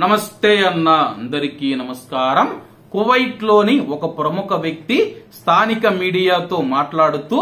నమస్తే అన్న అందరికీ నమస్కారం. కువైట్ లోని ఒక ప్రముఖ వ్యక్తి స్థానిక మీడియాతో మాట్లాడుతూ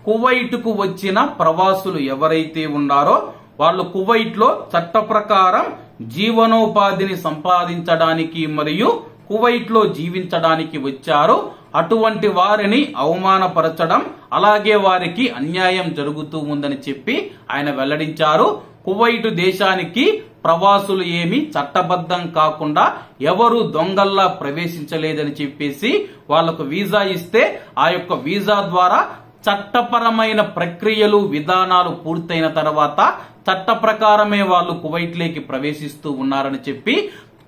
కువైట్ కు వచ్చిన ప్రవాసులు ఎవరైతే ఉన్నారో వాళ్ళు కువైట్ లో చట్ట ప్రకారం జీవనోపాధిని సంపాదించడానికి మరియు కువైట్ లో జీవించడానికి వచ్చారు. అటువంటి వారిని అవమానపరచడం అలాగే వారికి అన్యాయం జరుగుతూ ఉందని చెప్పి ఆయన వెల్లడించారు. కువైట్ దేశానికి ప్రవాసులు ఏమి చట్టబద్ధం కాకుండా ఎవరు దొంగల్లా ప్రవేశించలేదని చెప్పేసి వాళ్లకు వీసా ఇస్తే ఆ యొక్క వీసా ద్వారా చట్టపరమైన ప్రక్రియలు విధానాలు పూర్తయిన తర్వాత చట్ట ప్రకారమే వాళ్ళు కువైట్ లోకి ప్రవేశిస్తూ ఉన్నారని చెప్పి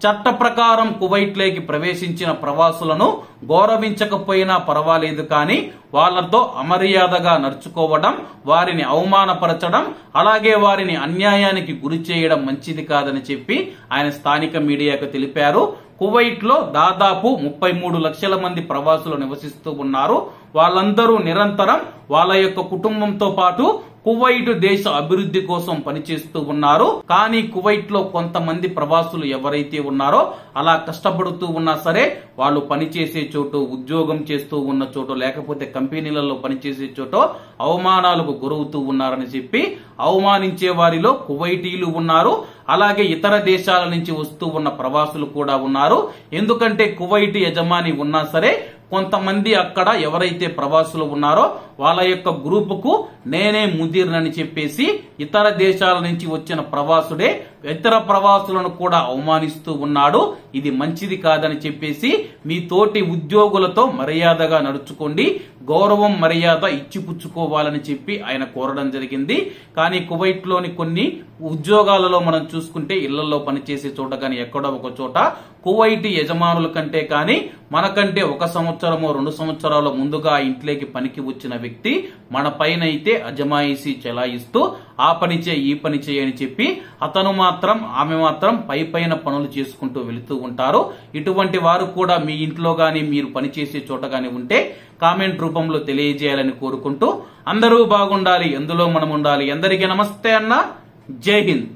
చట్ట ప్రకారం కువైట్ లోకి ప్రవేశించిన ప్రవాసులను గౌరవించకపోయినా పర్వాలేదు, కానీ వాళ్లతో అమర్యాదగా నడుచుకోవడం, వారిని అవమానపరచడం అలాగే వారిని అన్యాయానికి గురి చేయడం మంచిది కాదని చెప్పి ఆయన స్థానిక మీడియాకు తెలిపారు. కువైట్ లో దాదాపు 33 లక్షల మంది ప్రవాసులు నివసిస్తూ ఉన్నారు. వాళ్ళందరూ నిరంతరం వాళ్ళ యొక్క కుటుంబంతో పాటు కువైట్ దేశ అభివృద్ధి కోసం పనిచేస్తూ ఉన్నారు. కానీ కువైట్ లో కొంతమంది ప్రవాసులు ఎవరైతే ఉన్నారో అలా కష్టపడుతూ ఉన్నా సరే వాళ్ళు పనిచేసే చోటు, ఉద్యోగం చేస్తూ ఉన్న చోటు లేకపోతే కంపెనీలలో పనిచేసే చోటు అవమానాలకు గురవుతూ ఉన్నారని చెప్పి అవమానించే వారిలో కువైటీలు ఉన్నారు. అలాగే ఇతర దేశాల నుంచి వస్తూ ఉన్న ప్రవాసులు కూడా ఉన్నారు. ఎందుకంటే కువైట్ యజమాని ఉన్నా సరే కొంతమంది అక్కడ ఎవరైతే ప్రవాసులు ఉన్నారో వాళ్ళ యొక్క గ్రూపుకు నేనే ముదీర్నని చెప్పేసి ఇతర దేశాల నుంచి వచ్చిన ప్రవాసుడే ఇతర ప్రవాసులను కూడా అవమానిస్తూ ఉన్నాడు. ఇది మంచిది కాదని చెప్పేసి మీ తోటి ఉద్యోగులతో మర్యాదగా నడుచుకోండి, గౌరవం మర్యాద ఇచ్చిపుచ్చుకోవాలని చెప్పి ఆయన కోరడం జరిగింది. కానీ కువైట్ లోని కొన్ని ఉద్యోగాలలో మనం చూసుకుంటే ఇళ్లలో పనిచేసే చోట కానీ ఎక్కడో ఒక చోట కువైట్ యజమానుల కంటే కానీ మనకంటే 1 సంవత్సరమో 2 సంవత్సరాల ముందుగా ఇంట్లోకి పనికి వచ్చిన వ్యక్తి మన పైన అయితే అజమాయిషీ చెలాయిస్తూ ఆ పని చేయి ఈ పని చేయి అని చెప్పి అతను మాత్రం ఆమె మాత్రం పైన పనులు చేసుకుంటూ వెళుతూ ఉంటారు. ఇటువంటి వారు కూడా మీ ఇంట్లో గాని మీరు పనిచేసే చోట గాని ఉంటే కామెంట్ రూపంలో తెలియజేయాలని కోరుకుంటూ అందరూ బాగుండాలి, ఎందులో మనం ఉండాలి. అందరికీ నమస్తే అన్న, జై హింద్.